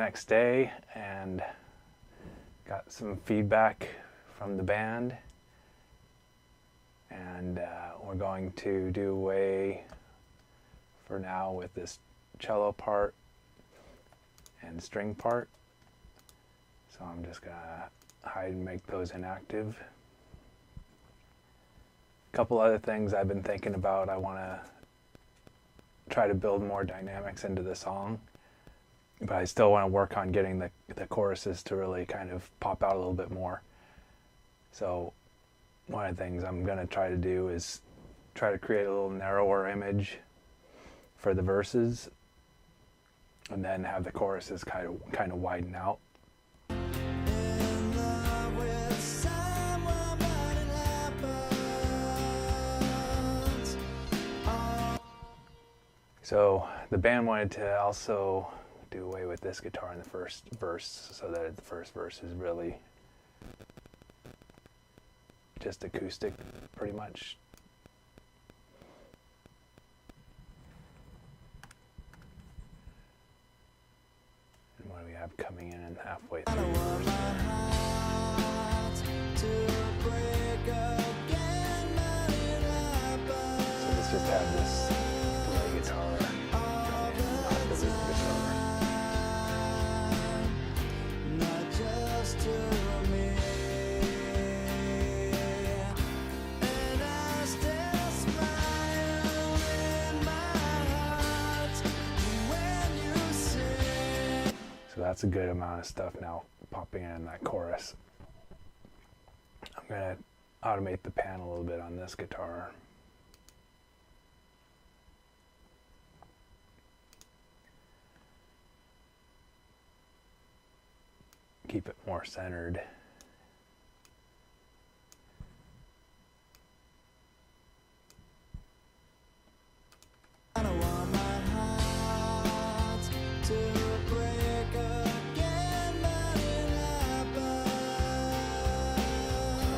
next day and got some feedback from the band, and we're going to do away for now with this cello part and string part. So I'm just gonna hide and make those inactive. A couple other things I've been thinking about. I want to try to build more dynamics into the song, but I still want to work on getting the choruses to really kind of pop out a little bit more. So one of the things I'm going to try to do is try to create a little narrower image for the verses, and then have the choruses kind of widen out. So the band wanted to also do away with this guitar in the first verse, so that the first verse is really just acoustic, pretty much. And what do we have coming in halfway through the verse there? So let's just have this delay guitar come in, not the rhythm guitar. So that's a good amount of stuff now popping in that chorus. I'm going to automate the pan a little bit on this guitar. Keep it more centered.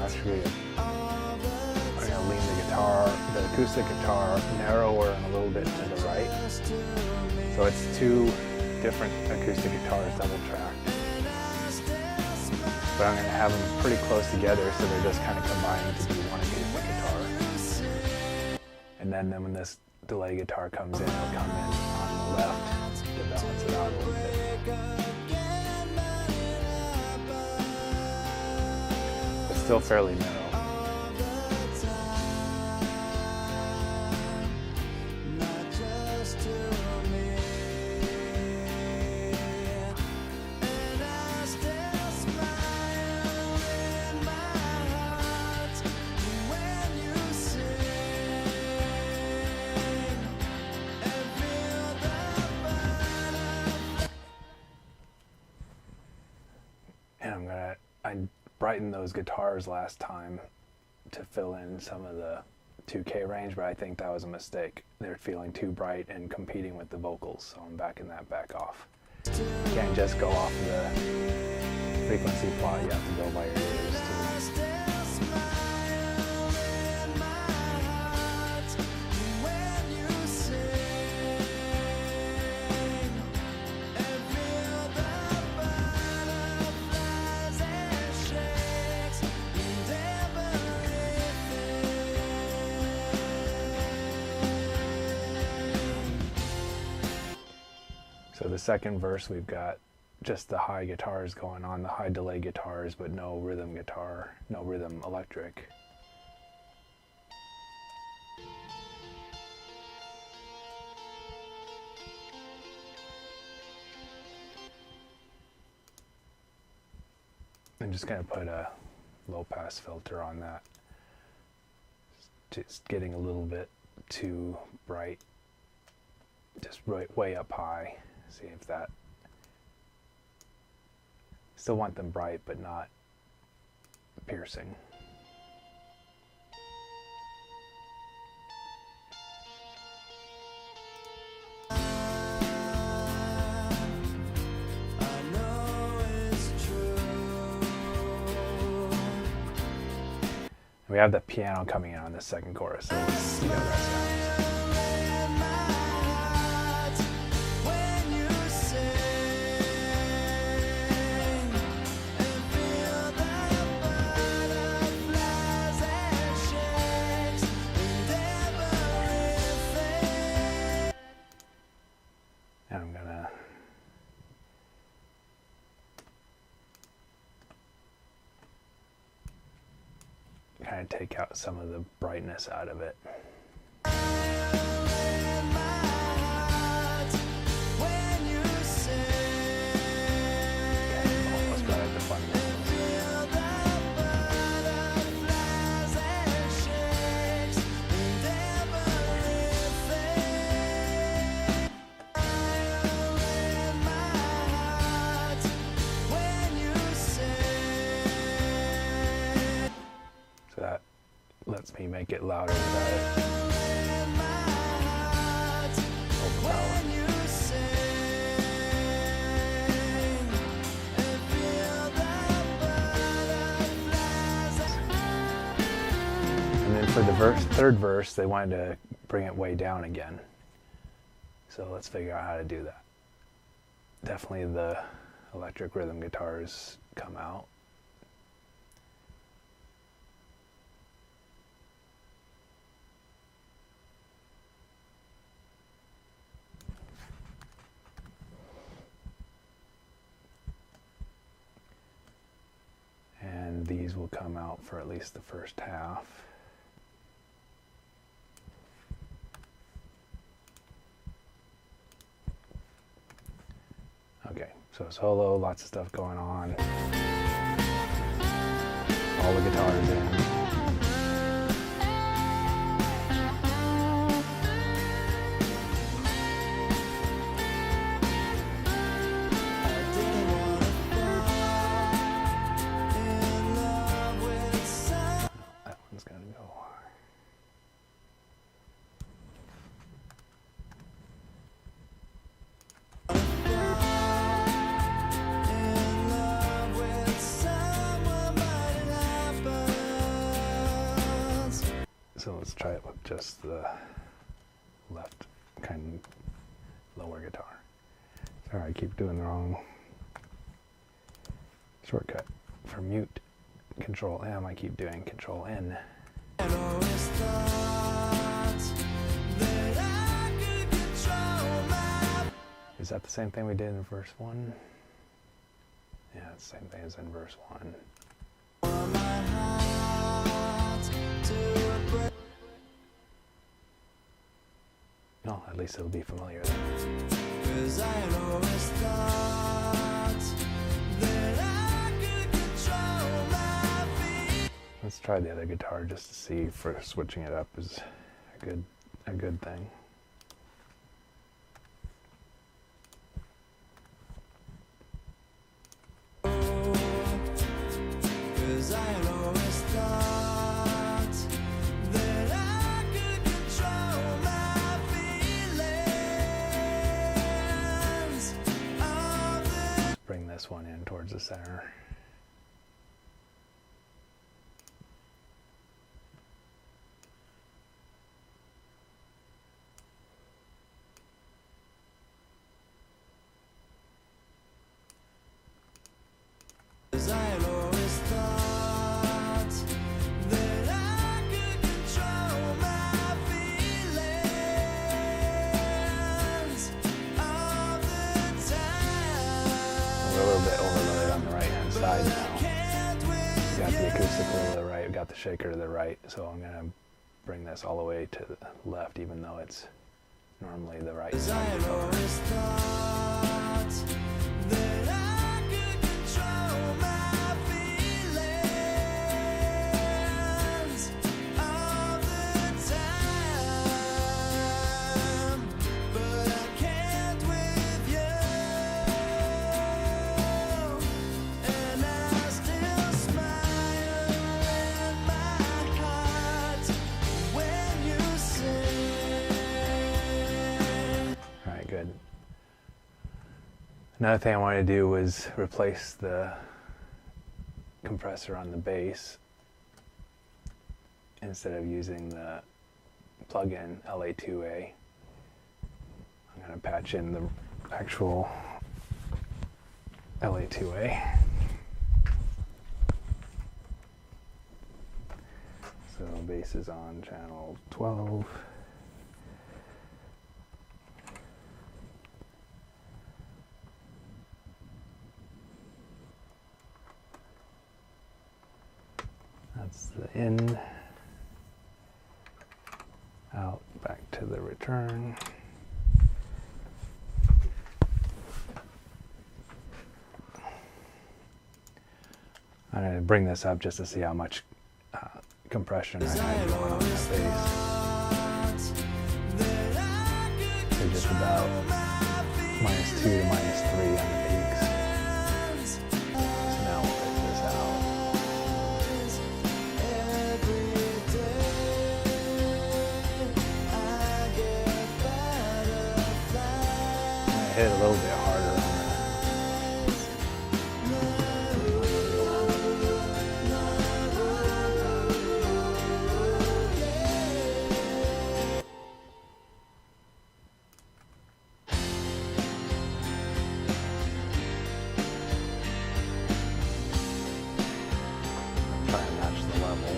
Actually, I'm going to lean the acoustic guitar narrower and a little bit to the right. So it's two different acoustic guitars double tracked. But I'm going to have them pretty close together, so they're just kind of combining to be one acoustic guitar. And then when this delay guitar comes in, it'll come in on the left to balance it out a little bit. It's still fairly narrow. I brightened those guitars last time to fill in some of the 2K range, but I think that was a mistake. They're feeling too bright and competing with the vocals, so I'm backing that back off. You can't just go off the frequency plot, you have to go by your ears too. So the second verse, we've got just the high guitars going on, the high delay guitars, but no rhythm guitar, no rhythm electric. I'm just going to put a low pass filter on that. Just getting a little bit too bright, just way up high. See if that, still want them bright but not piercing. We have the piano coming in on the second chorus, so let's see how that sounds. kind of take out some of the brightness out of it. So that lets me make it louder without it overpowering. And then for the third verse, they wanted to bring it way down again. So let's figure out how to do that. Definitely the electric rhythm guitars come out. And these will come out for at least the first half. Okay, so solo, lots of stuff going on. All the guitars in. That one's gonna go. So let's try it with just the left kind of lower guitar. Sorry, I keep doing the wrong shortcut. For mute, Control M, I keep doing Control N. Is that the same thing we did in verse 1? Yeah, it's the same thing as in verse 1. No, at least it'll be familiar then. Let's try the other guitar just to see if switching it up is a good thing. Bring this one in towards the center. A little bit overloaded on the right hand side now. We got the acoustical to the right, we got the shaker to the right, so I'm going to bring this all the way to the left even though it's normally the right side. Good. Another thing I wanted to do was replace the compressor on the bass. Instead of using the plug-in LA2A, I'm going to patch in the actual LA2A. So bass is on channel 12. That's the in, out, back to the return. I'm going to bring this up just to see how much compression I had going on the bass. So just about -2 to -3 on the peaks. So now we'll pick this out. I hit a little bit harder on that. Try and match the level.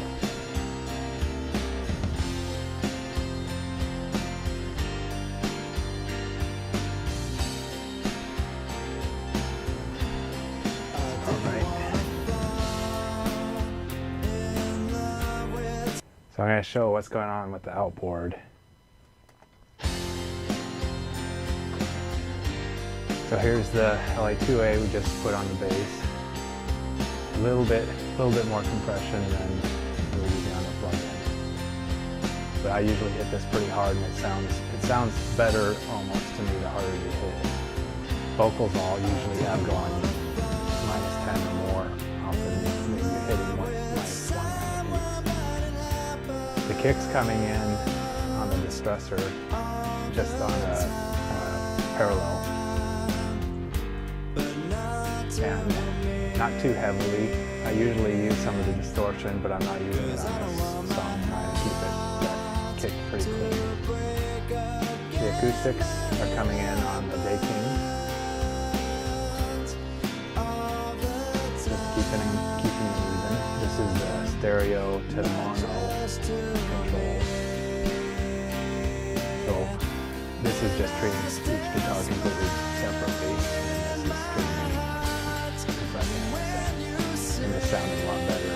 So I'm going to show what's going on with the outboard. So here's the LA2A we just put on the bass. A little bit more compression than we're using on the plug-in. But I usually hit this pretty hard, and it sounds better almost to me the harder you hit it. Vocals all usually have going -10 or more. Often maybe you're hitting -1 on the peaks. The kick's coming in on the distressor, just on a parallel, and not too heavily. I usually use some of the distortion, but I'm not using it on this song. I'm trying to keep that kick pretty clean. The acoustics are coming in on the eq'ing. Just keeping them even. This is the stereo to mono control. So this is just treating each guitar completely separately. And this is treating compressing myself. And this sounded a lot better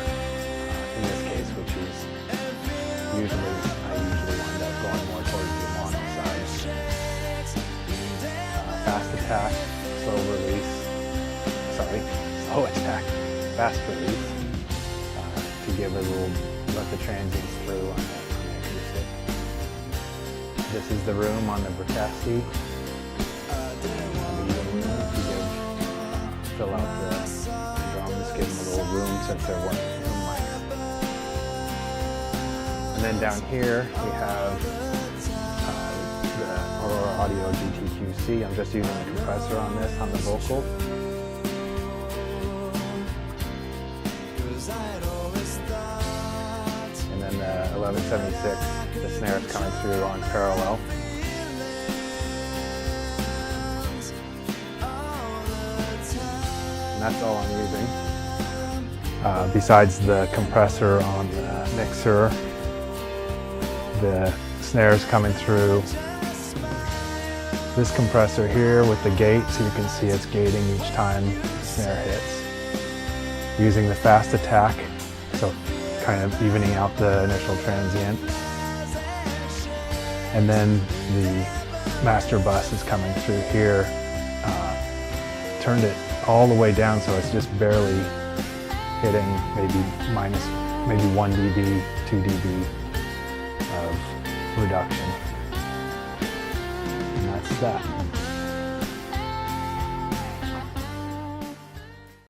in this case, which is I usually wind up going more towards the mono side. Fast attack, slow release. Sorry, slow attack, fast release. To give a little, let the transients through on the acoustic. This is the room on the Vercassi. Fill out the drums, give them a little room since they're one mics. And then down here we have the Aurora Audio GTQC. I'm just using the compressor on this on the vocal. And then the 1176, the snare is coming through on parallel. That's all I'm using. Besides the compressor on the mixer, the snares coming through. This compressor here with the gate, so you can see it's gating each time the snare hits. Using the fast attack, so kind of evening out the initial transient. And then the master bus is coming through here. Turned it all the way down, so it's just barely hitting maybe 1 dB, 2 dB of reduction. And that's that.